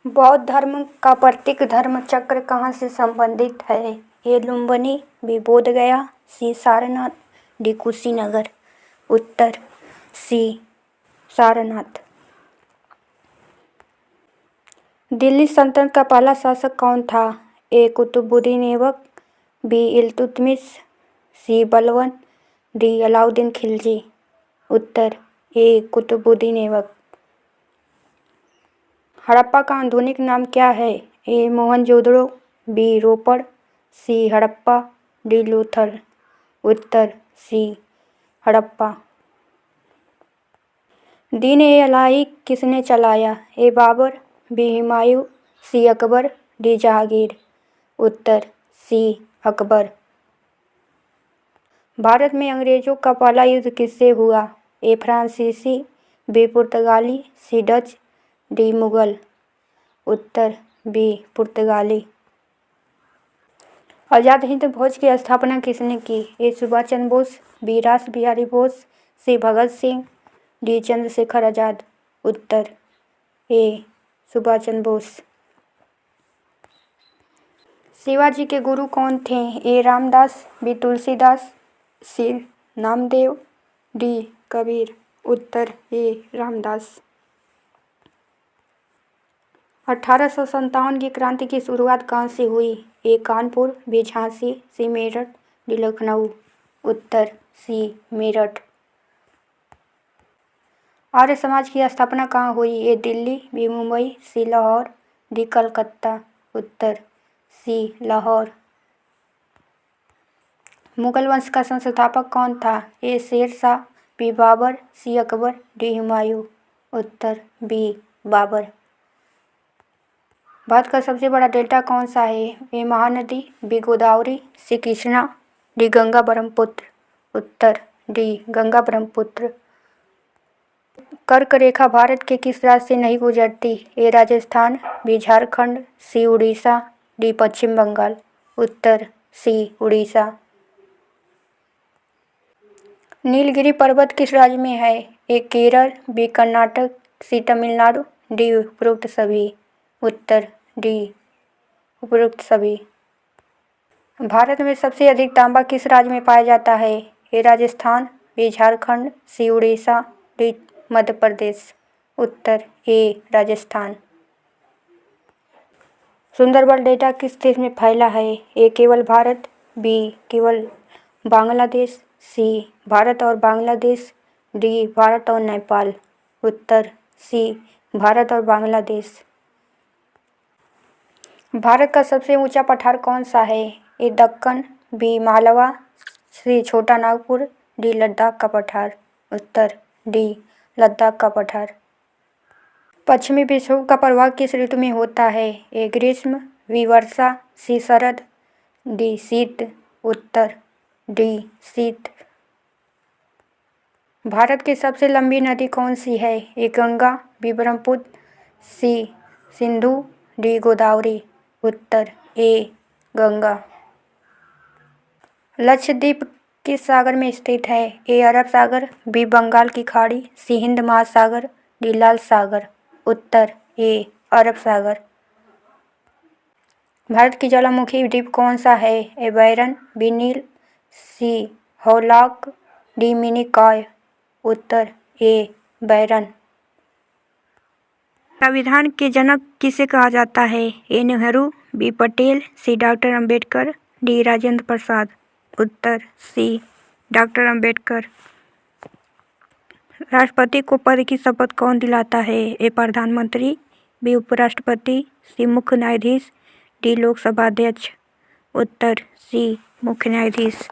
बौद्ध धर्म का प्रतीक धर्म चक्र कहाँ से संबंधित है? ए लुम्बिनी, बी बोधगया, सी सारनाथ, डी कुशीनगर। उत्तर सी सारनाथ। दिल्ली सल्तनत का पहला शासक कौन था? ए कुतुबुद्दीन ऐबक, बी इल्तुतमिश, सी बलबन, डी अलाउद्दीन खिलजी। उत्तर ए कुतुबुद्दीन ऐबक। हड़प्पा का आधुनिक नाम क्या है? ए मोहनजोदड़ो, बी रोपड़, सी हड़प्पा, डी लोथल। उत्तर सी हड़प्पा। दीन ए इलाही किसने चलाया? ए बाबर, बी हुमायूं, सी अकबर, डी जहांगीर। उत्तर सी अकबर। भारत में अंग्रेजों का पहला युद्ध किससे हुआ? ए फ्रांसीसी, बी पुर्तगाली, सी डच, डी मुगल। उत्तर बी पुर्तगाली। आज़ाद हिंद फौज की स्थापना किसने की? ए सुभाष चंद्र बोस, बी रास बिहारी बोस, सी भगत सिंह, डी चंद्रशेखर आज़ाद। उत्तर ए सुभाष चंद्र बोस। शिवाजी के गुरु कौन थे? ए रामदास, बी तुलसीदास, सी नामदेव, डी कबीर। उत्तर ए रामदास। 1857 की क्रांति की शुरुआत कहाँ से हुई? ए कानपुर, बी झांसी, सी मेरठ, डी लखनऊ। उत्तर सी मेरठ। आर्य समाज की स्थापना कहाँ हुई? ए दिल्ली, बी मुंबई, सी लाहौर, डी कलकत्ता। उत्तर सी लाहौर। मुगल वंश का संस्थापक कौन था? ए शेर शाह, बी बाबर, सी अकबर, डी हुमायूं। उत्तर बी बाबर। भारत का सबसे बड़ा डेल्टा कौन सा है? ए महानदी, बी गोदावरी, सी कृष्णा, डी गंगा ब्रह्मपुत्र। उत्तर डी गंगा ब्रह्मपुत्र। कर्क रेखा भारत के किस राज्य से नहीं गुजरती? ए राजस्थान, बी झारखंड, सी उड़ीसा, डी पश्चिम बंगाल। उत्तर सी उड़ीसा। नीलगिरी पर्वत किस राज्य में है? ए केरल, बी कर्नाटक, सी तमिलनाडु, डी उपरोक्त सभी। उत्तर डी उपरोक्त सभी। भारत में सबसे अधिक तांबा किस राज्य में पाया जाता है? ए राजस्थान, बी झारखंड, सी उड़ीसा, डी मध्य प्रदेश। उत्तर ए राजस्थान। सुंदरबन डेल्टा किस देश में फैला है? ए केवल भारत, बी केवल बांग्लादेश, सी भारत और बांग्लादेश, डी भारत और नेपाल। उत्तर सी भारत और बांग्लादेश। भारत का सबसे ऊंचा पठार कौन सा है? ए दक्कन, बी मालवा, सी छोटा नागपुर, डी लद्दाख का पठार। उत्तर डी लद्दाख का पठार। पश्चिमी विक्षोभ का प्रभाव किस ऋतु में होता है? ए ग्रीष्म, बी वर्षा, सी शरद, डी शीत। उत्तर डी शीत। भारत की सबसे लंबी नदी कौन सी है? ए गंगा, बी ब्रह्मपुत्र, सी सिंधु, डी गोदावरी। उत्तर ए गंगा। लक्षद्वीप किस सागर में स्थित है? ए अरब सागर, बी बंगाल की खाड़ी, सी हिंद महासागर, डी लाल सागर। उत्तर ए अरब सागर। भारत की ज्वालामुखी द्वीप कौन सा है? ए बैरन, बी नील, सी हौलाक, डी मिनिकॉय। उत्तर ए बैरन। संविधान के जनक किसे कहा जाता है? ए नेहरू, बी पटेल, सी डॉक्टर अंबेडकर, डी राजेंद्र प्रसाद। उत्तर सी डॉक्टर अंबेडकर। राष्ट्रपति को पद की शपथ कौन दिलाता है? ए प्रधानमंत्री, बी उपराष्ट्रपति, सी मुख्य न्यायाधीश, डी लोकसभा अध्यक्ष। उत्तर सी मुख्य न्यायाधीश।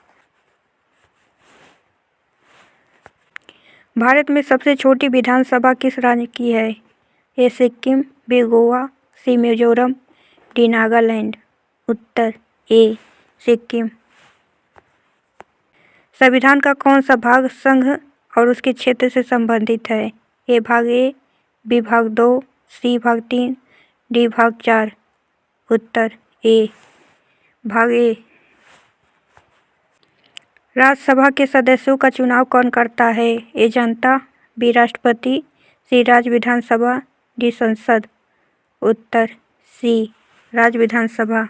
भारत में सबसे छोटी विधानसभा किस राज्य की है? ए सिक्किम, बी गोवा, सी मिजोरम, डी नागालैंड। उत्तर ए सिक्किम। संविधान का कौन सा भाग संघ और उसके क्षेत्र से संबंधित है? ए भाग ए, बी भाग 2, सी भाग 3, डी भाग 4। उत्तर ए भाग ए। राज्यसभा के सदस्यों का चुनाव कौन करता है? ए जनता, बी राष्ट्रपति, सी राज्य विधानसभा, डी संसद। उत्तर सी राज्य विधानसभा।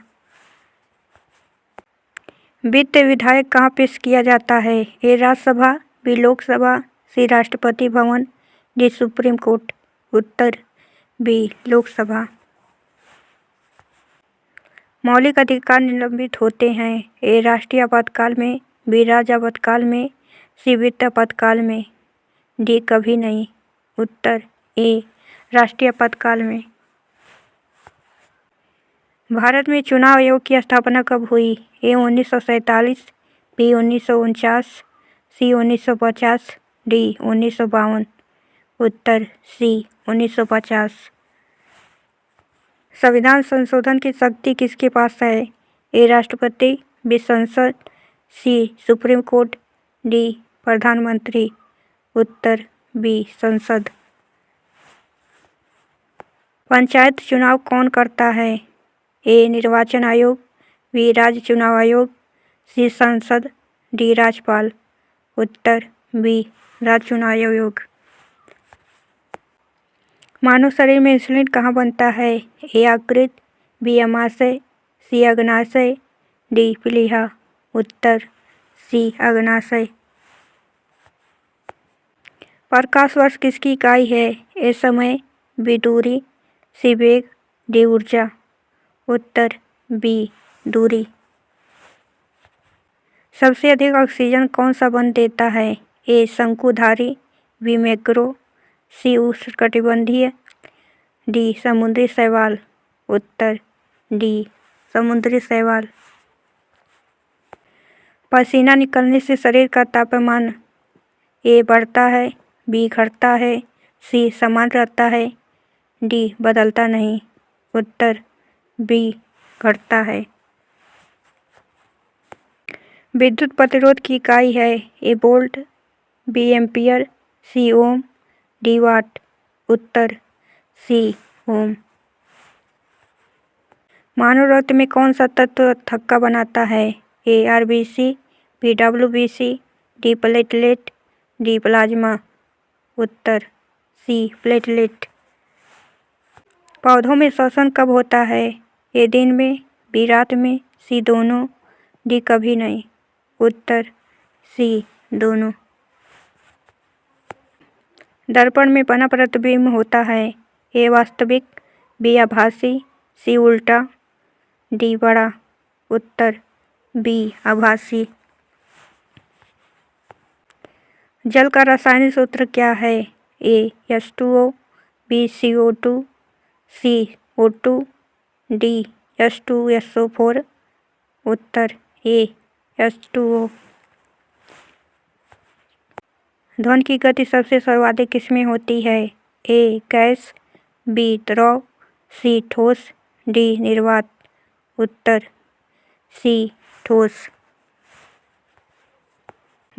वित्त विधेयक कहाँ पेश किया जाता है? ए राज्यसभा, बी लोकसभा, सी Rashtrapati Bhavan, D supreme court. उत्तर बी लोकसभा। मौलिक अधिकार निलंबित होते हैं। ए राष्ट्रीय आपातकाल में, बी राज्य आपातकाल में, सी वित्त आपातकाल में, डी कभी नहीं। उत्तर ए राष्ट्रीय आपातकाल में। भारत में चुनाव आयोग की स्थापना कब हुई? ए 1947, बी 1949, सी 1950, डी 1952। उत्तर सी 1950। संविधान संशोधन की शक्ति किसके पास है? ए राष्ट्रपति, बी संसद, सी सुप्रीम कोर्ट, डी प्रधानमंत्री। उत्तर बी संसद। पंचायत चुनाव कौन करता है? ए निर्वाचन आयोग, बी राज्य चुनाव आयोग, सी संसद, डी राज्यपाल। उत्तर बी राज्य चुनाव आयोग। मानव शरीर में इंसुलिन कहाँ बनता है? ए यकृत, बी अमाशय, सी अग्नाशय, डी प्लीहा। उत्तर सी अग्नाशय। प्रकाश वर्ष किसकी इकाई है? ए समय, बी दूरी, सी वेग, डी ऊर्जा। उत्तर बी दूरी। सबसे अधिक ऑक्सीजन कौन सा वन देता है? ए शंकुधारी, बी मैंग्रोव, सी उष्णकटिबंधीय, डी समुद्री शैवाल। उत्तर डी समुद्री शैवाल। पसीना निकलने से शरीर का तापमान ए बढ़ता है, बी घटता है, सी समान रहता है, डी बदलता नहीं। उत्तर बी घटता है। विद्युत प्रतिरोध की इकाई है? A volt, B ampere, C ohm, D watt. उत्तर सी ओम। मानव रक्त में कौन सा तत्व थक्का बनाता है? A RBC, B WBC, D platelet, D plasma. उत्तर सी प्लेटलेट। पौधों में श्वसन कब होता है? ए दिन में, बी रात में, सी दोनों, डी कभी नहीं। उत्तर सी दोनों। दर्पण में बना प्रतिबिंब होता है? ए वास्तविक, बी आभासी, सी उल्टा, डी बड़ा। उत्तर बी आभासी। जल का रासायनिक सूत्र क्या है? ए H2O, बी CO2, सी O2, डी H2SO4। उत्तर ए H2O। ध्वनि की गति सबसे सर्वाधिक किसमें होती है? ए गैस, बी द्रव, सी ठोस, डी निर्वात। उत्तर सी ठोस।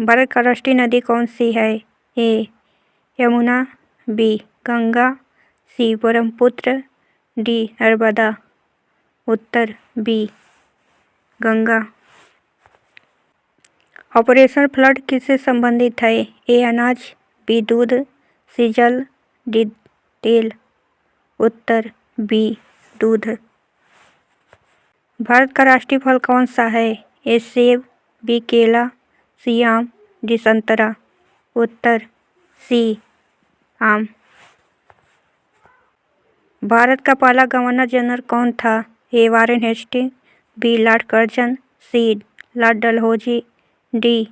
भारत का राष्ट्रीय नदी कौन सी है? ए यमुना, बी गंगा, सी ब्रह्मपुत्र, डी नर्मदा। उत्तर बी गंगा। ऑपरेशन फ्लड किससे संबंधित है? ए अनाज, बी दूध, सी जल, डी तेल। उत्तर बी दूध। भारत का राष्ट्रीय फल कौन सा है? ए सेब, बी केला, सी आम, डी संतरा। उत्तर सी आम। भारत का पहला गवर्नर जनरल कौन था? A Warren Hastings, B Lord Curzon, C Lord Dalhousie, D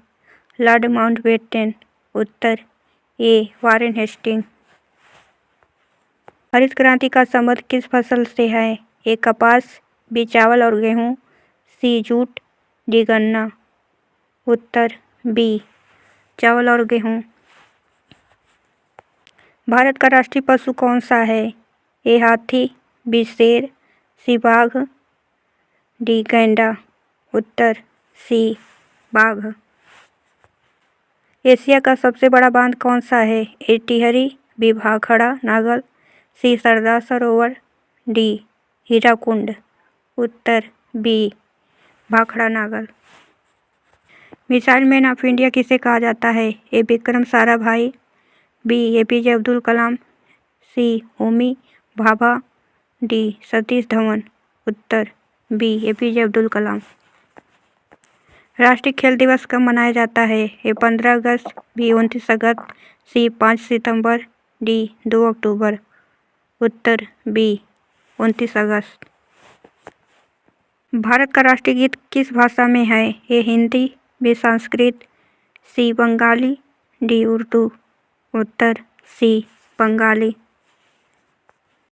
Lord Mountbatten. उत्तर ए वारेन हेस्टिंग। हरित क्रांति का संबंध किस फसल से है? ए कपास, बी चावल और गेहूँ, सी जूट, डी गन्ना। उत्तर बी चावल और गेहूँ। भारत का राष्ट्रीय पशु कौन सा है? ए हाथी, बी शेर, सी बाघ, डी गैंडा। उत्तर सी बाघ। एशिया का सबसे बड़ा बांध कौन सा है? A Tehri, B Bhakra Nangal, C Sardar Sarovar, D Hirakud. उत्तर B Bhakra Nangal. Missile man of India किसे कहा जाता है? A Vikram Sarabhai, B APJ Abdul Kalam, C Homi Bhabha, D Satish Dhawan, उत्तर बी APJ अब्दुल कलाम। राष्ट्रीय खेल दिवस कब मनाया जाता है? ए 15 अगस्त, बी 29 अगस्त, सी 5 सितंबर, डी 2 अक्टूबर। उत्तर बी 29 अगस्त। भारत का राष्ट्रीय गीत किस भाषा में है? ए हिंदी, बी संस्कृत, सी बंगाली, डी उर्दू। उत्तर सी बंगाली।